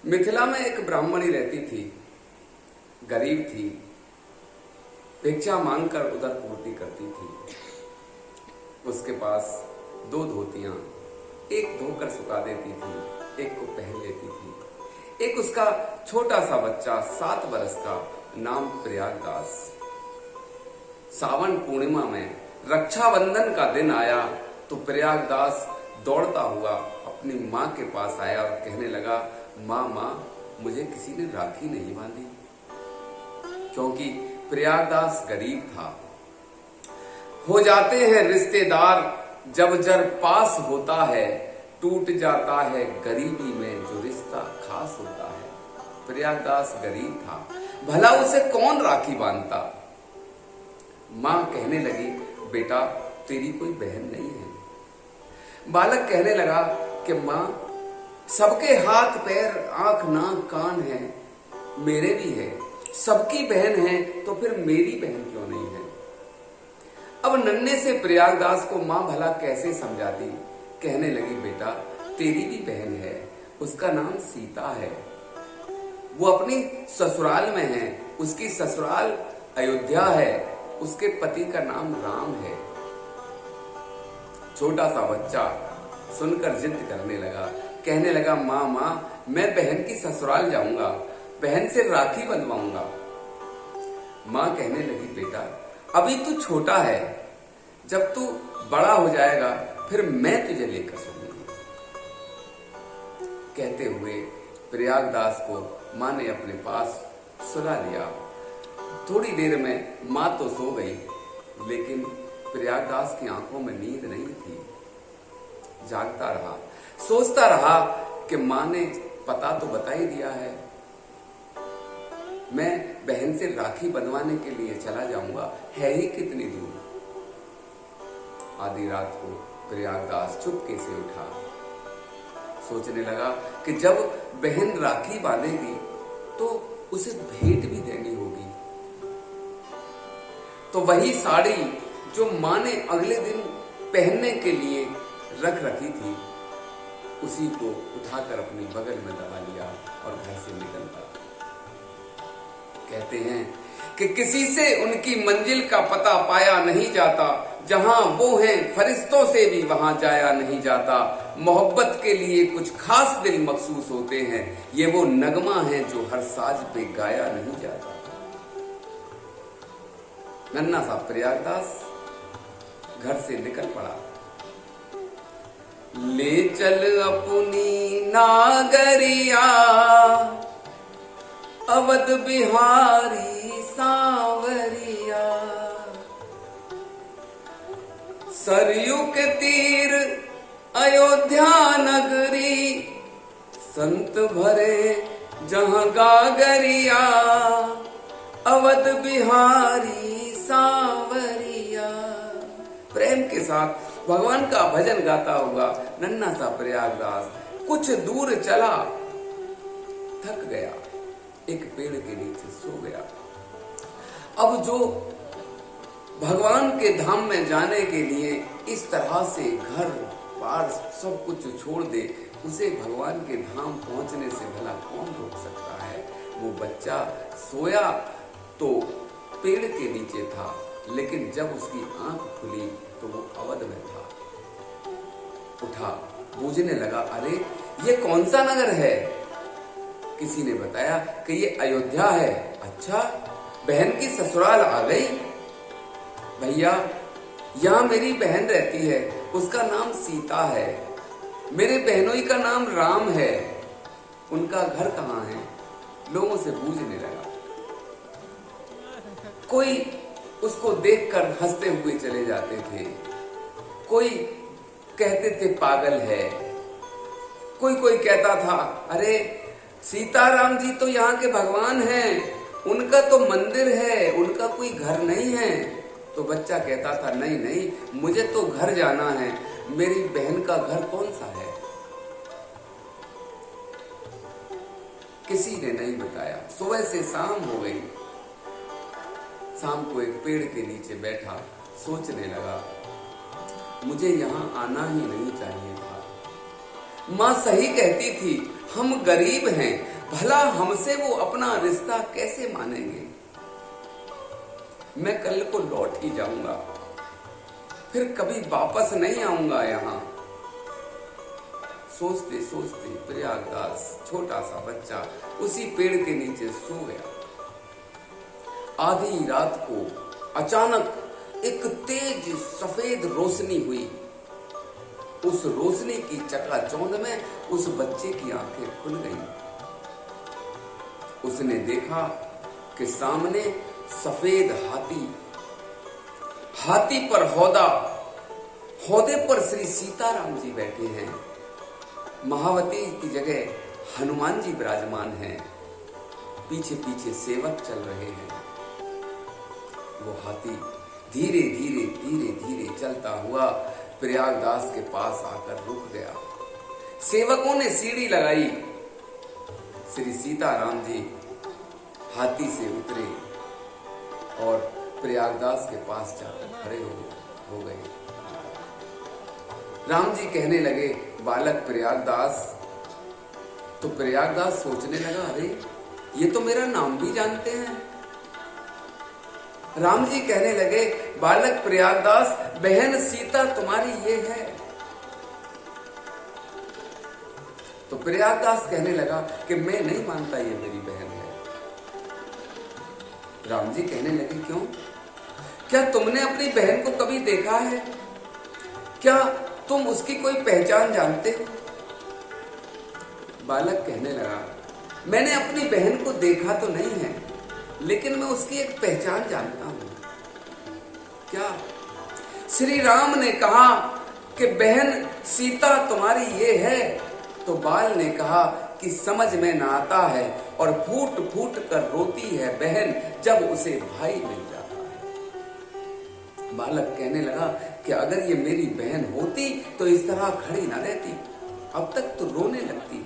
मिथिला में एक ब्राह्मणी रहती थी, गरीब थी, भिक्षा मांगकर उदर पूर्ति करती थी। उसके पास 2 धोतियां, एक धोकर सुखा देती थी, एक को पहन लेती थी। एक उसका छोटा सा बच्चा 7 वर्ष का, नाम प्रयागदास। सावन पूर्णिमा में रक्षाबंधन का दिन आया तो प्रयागदास दौड़ता हुआ अपनी माँ के पास आया और कहने लगा, माँ, मुझे किसी ने राखी नहीं बांधी। क्योंकि प्रयागदास गरीब था। हो जाते हैं रिश्तेदार जब जर पास होता है, टूट जाता है गरीबी में जो रिश्ता खास होता है। प्रयागदास गरीब था, भला उसे कौन राखी बांधता। मां कहने लगी, बेटा तेरी कोई बहन नहीं है। बालक कहने लगा कि मां, सबके हाथ पैर आंख नाक कान है, मेरे भी है। सबकी बहन है तो फिर मेरी बहन क्यों नहीं है। अब नन्हे से प्रयागदास को मां भला कैसे समझाती। कहने लगी, बेटा तेरी भी बहन है, उसका नाम सीता है। वो अपनी ससुराल में है, उसकी ससुराल अयोध्या है, उसके पति का नाम राम है। छोटा सा बच्चा सुनकर जिद करने लगा, कहने लगा, माँ मैं बहन की ससुराल जाऊंगा, बहन से राखी बंधवाऊंगा। माँ कहने लगी, बेटा अभी तू छोटा है, जब तू बड़ा हो जाएगा फिर मैं तुझे लेकर चलूंगी। कहते हुए प्रयागदास को माँ ने अपने पास सुला लिया। थोड़ी देर में माँ तो सो गई, लेकिन प्रयागदास की आंखों में नींद नहीं थी। जागता रहा, सोचता रहा कि माँ ने पता तो बता ही दिया है, मैं बहन से राखी बंधवाने के लिए चला जाऊंगा, है ही कितनी दूर। आधी रात को प्रयागदास चुपके से उठा। सोचने लगा कि जब बहन राखी बांधेगी तो उसे भेंट भी देनी होगी। तो वही साड़ी जो मां ने अगले दिन पहनने के लिए रख रखी थी, उसी को उठाकर अपनी बगल में दबा लिया और घर से निकल पड़ा। कहते हैं कि किसी से उनकी मंजिल का पता पाया नहीं जाता, जहां वो हैं फरिश्तों से भी वहां जाया नहीं जाता। मोहब्बत के लिए कुछ खास दिल मखसूस होते हैं, ये वो नगमा है जो हर साज पे गाया नहीं जाता। नन्हा सा प्रयागदास घर से निकल पड़ा। ले चल अपनी नागरिया, अवध बिहारी सांवरिया। सरयू के तीर अयोध्या नगरी, संत भरे जहां गागरिया। अवध बिहारी सांवरिया। प्रेम के साथ भगवान का भजन गाता हुआ नन्हा सा प्रयागदास कुछ दूर चला, थक गया, एक पेड़ के नीचे सो गया। अब जो भगवान के धाम में जाने के लिए इस तरह से घर बार सब कुछ छोड़ दे, उसे भगवान के धाम पहुंचने से भला कौन रोक सकता है। वो बच्चा सोया तो पेड़ के नीचे था, लेकिन जब उसकी आंख खुली तो वो अवध में था। उठा, बूझने लगा, अरे ये कौन सा नगर है। किसी ने बताया कि ये अयोध्या है। अच्छा, बहन की ससुराल आ गई। भैया, यहाँ मेरी बहन रहती है, उसका नाम सीता है। मेरे बहनोई का नाम राम है, उनका घर कहाँ है। लोगों से पूछने लगा। कोई उसको देखकर हंसते हुए चले जाते थे, कोई कहते थे पागल है, कोई कहता था, अरे सीताराम जी तो यहाँ के भगवान हैं, उनका तो मंदिर है, उनका कोई घर नहीं है। तो बच्चा कहता था, नहीं, मुझे तो घर जाना है, मेरी बहन का घर कौन सा है। किसी ने नहीं बताया। सुबह से शाम हो गई। शाम को एक पेड़ के नीचे बैठा, सोचने लगा, मुझे यहाँ आना ही नहीं चाहिए था। माँ सही कहती थी, हम गरीब हैं, भला हमसे वो अपना रिश्ता कैसे मानेंगे। मैं कल को लौट ही जाऊंगा, फिर कभी वापस नहीं आऊंगा यहां। सोचते सोचते प्रयागदास छोटा सा बच्चा उसी पेड़ के नीचे सो गया। आधी रात को अचानक एक तेज सफेद रोशनी हुई। उस रोशनी की चकाचौंध में उस बच्चे की आंखें खुल गईं। उसने देखा कि सामने सफेद हाथी पर हौदे पर श्री सीताराम जी बैठे हैं। महावती की जगह हनुमान जी विराजमान हैं। पीछे पीछे सेवक चल रहे हैं। वो हाथी धीरे धीरे धीरे धीरे चलता हुआ प्रयागदास के पास आकर रुक गया। सेवकों ने सीढ़ी लगाई। श्री सीताराम जी हाथी से उतरे और प्रयागदास के पास जाकर खड़े हो गए। राम जी कहने लगे, बालक प्रयागदास। तो प्रयागदास सोचने लगा, अरे ये तो मेरा नाम भी जानते हैं। राम जी कहने लगे, बालक प्रयागदास, बहन सीता तुम्हारी ये है। तो प्रयागदास कहने लगा कि मैं नहीं मानता ये मेरी बहन है। राम जी कहने लगे, क्यों? क्या तुमने अपनी बहन को कभी देखा है? क्या तुम उसकी कोई पहचान जानते हो? बालक कहने लगा, मैंने अपनी बहन को देखा तो नहीं है, लेकिन मैं उसकी एक पहचान जानता हूं। क्या? श्री राम ने कहा कि बहन सीता तुम्हारी ये है। तो बाल ने कहा कि समझ में ना आता है और फूट फूट कर रोती है बहन जब उसे भाई मिल जाता है। बालक कहने लगा कि अगर ये मेरी बहन होती तो इस तरह खड़ी ना रहती, अब तक तो रोने लगती।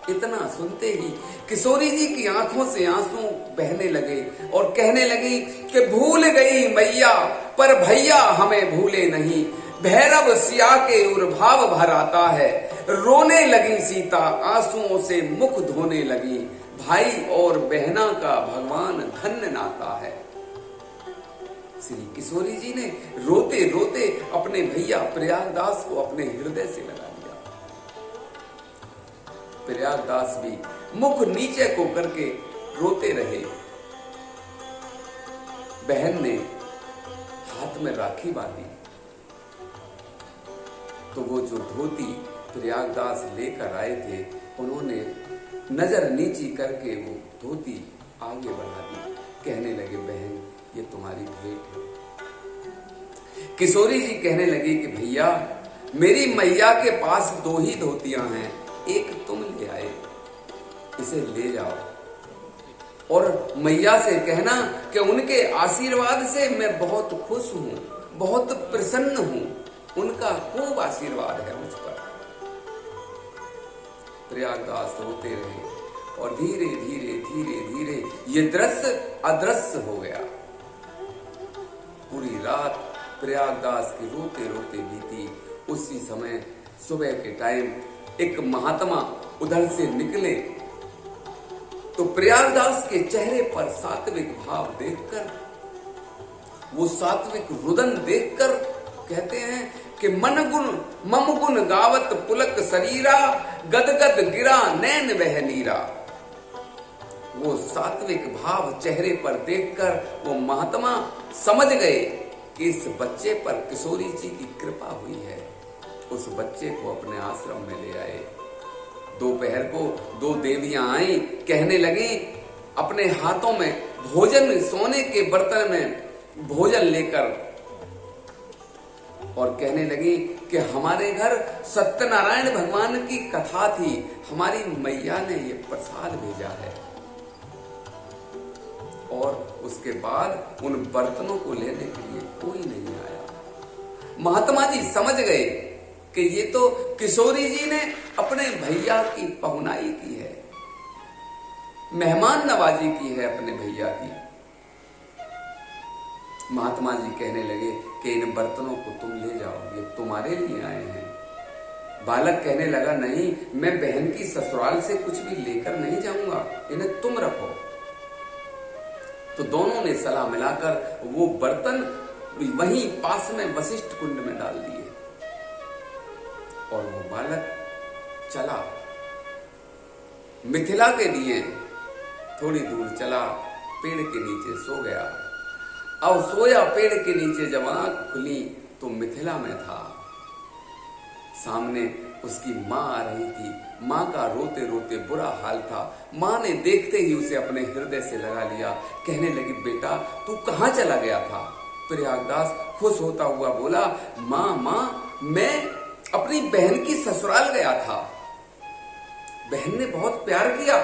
इतना सुनते ही किशोरी जी की आंखों से आंसू बहने लगे और कहने लगी कि भूल गई मैया पर भैया हमें भूले नहीं। भैरव सिया के उर्भाव भर आता है। रोने लगी सीता आंसुओं से मुख धोने लगी। भाई और बहना का भगवान धन्य नाता है। श्री किशोरी जी ने रोते रोते अपने भैया प्रयागदास को अपने हृदय से लगा लिया। प्रयागदास भी मुख नीचे को करके रोते रहे। बहन ने हाथ में राखी बांधी तो वो जो धोती प्रयागदास लेकर आए थे, उन्होंने नजर नीची करके वो धोती आगे बढ़ा दी। कहने लगे, बहन ये तुम्हारी भेंट है। किशोरी जी कहने लगी कि भैया मेरी मैया के पास 2 ही धोतियां हैं, एक तुम ले आए, इसे ले जाओ और मैया से कहना कि उनके आशीर्वाद से मैं बहुत खुश हूं, बहुत प्रसन्न हूं, उनका खूब आशीर्वाद है मुझ पर। प्रयागदास रोते रहे और धीरे धीरे धीरे धीरे ये दृश्य अदृश्य हो गया। पूरी रात प्रयागदास की रोते रोते बीती। उसी समय सुबह के टाइम एक महात्मा उधर से निकले तो प्रयागदास के चेहरे पर सात्विक भाव देखकर, वो सात्विक रुदन देखकर कहते हैं कि मन गुण मम गुण गावत पुलक शरीरा, गदगद गिरा नैन वह नीरा। वो सात्विक भाव चेहरे पर देखकर वो महात्मा समझ गए कि इस बच्चे पर किशोरी जी की कृपा हुई है। उस बच्चे को अपने आश्रम में ले आए। दोपहर को 2 देवियां आई, कहने लगी, अपने हाथों में भोजन, सोने के बर्तन में भोजन लेकर, और कहने लगी कि हमारे घर सत्यनारायण भगवान की कथा थी, हमारी मैया ने ये प्रसाद भेजा है। और उसके बाद उन बर्तनों को लेने के लिए कोई नहीं आया। महात्मा जी समझ गए कि ये तो किशोरी जी ने अपने भैया की पहुनाई की है, मेहमान नवाजी की है अपने भैया की। महात्मा जी कहने लगे कि इन बर्तनों को तुम ले जाओ, ये तुम्हारे लिए आए हैं। बालक कहने लगा, नहीं, मैं बहन की ससुराल से कुछ भी लेकर नहीं जाऊंगा, इन्हें तुम रखो। तो दोनों ने सलाह मिलाकर वो बर्तन वहीं पास में वशिष्ठ कुंड में डाल दिए और वो बालक चला मिथिला के लिए। थोड़ी दूर चला, पेड़ के नीचे सो गया। अब सोया पेड़ के नीचे, जब आंख खुली तो मिथिला में था। सामने उसकी मां आ रही थी। मां का रोते रोते बुरा हाल था। मां ने देखते ही उसे अपने हृदय से लगा लिया। कहने लगी, बेटा तू कहां चला गया था? प्रयागदास खुश होता हुआ बोला, मां मैं अपनी बहन की ससुराल गया था। बहन ने बहुत प्यार किया,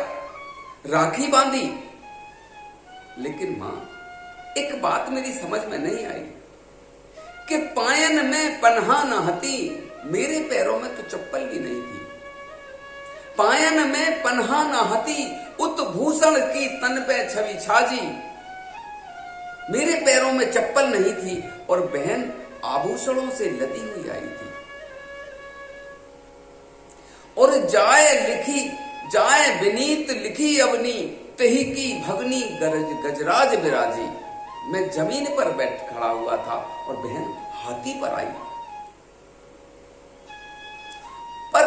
राखी बांधी, लेकिन मां एक बात मेरी समझ में नहीं आई कि पायन में पन्हा न हती, मेरे पैरों में तो चप्पल भी नहीं थी। पायन में पन्हा न हती, उत भूषण की तन पे छवि छाजी, मेरे पैरों में चप्पल नहीं थी और बहन आभूषणों से लदी हुई आई थी। और जाए विनीत लिखी अवनी, तही की भगनी गजराज विराजी। मैं जमीन पर बैठ खड़ा हुआ था और बहन हाथी पर आई। पर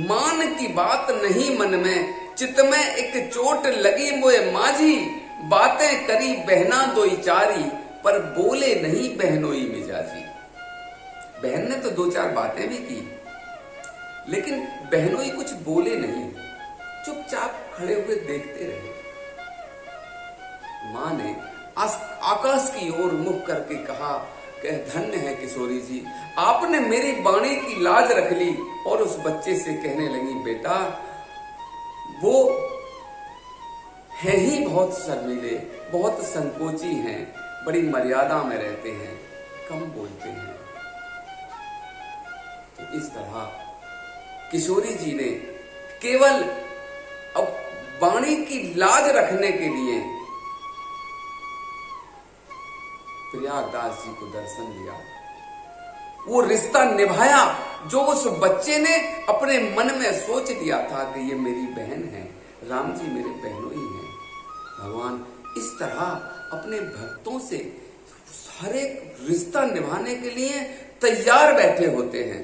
मान की बात नहीं मन में, चित में एक चोट लगी मोए माझी। बातें करी बहना दोई चारी, पर बोले नहीं बहनोई मिजाजी। बहन ने तो दो चार बातें भी की, लेकिन बहनोई कुछ बोले नहीं, चुपचाप खड़े हुए देखते रहे। मां ने आकाश की ओर मुख करके कहा, धन्य है किशोरी जी, आपने मेरी वाणी की लाज रख ली। और उस बच्चे से कहने लगी, बेटा वो है ही बहुत शर्मीले, बहुत संकोची हैं, बड़ी मर्यादा में रहते हैं, कम बोलते हैं। तो इस तरह किशोरी जी ने केवल अब वाणी की लाज रखने के लिए प्रयागदास जी को दर्शन दिया, वो रिश्ता निभाया जो उस बच्चे ने अपने मन में सोच लिया था कि ये मेरी बहन है, राम जी मेरे बहनोई हैं। भगवान इस तरह अपने भक्तों से हर एक रिश्ता निभाने के लिए तैयार बैठे होते हैं।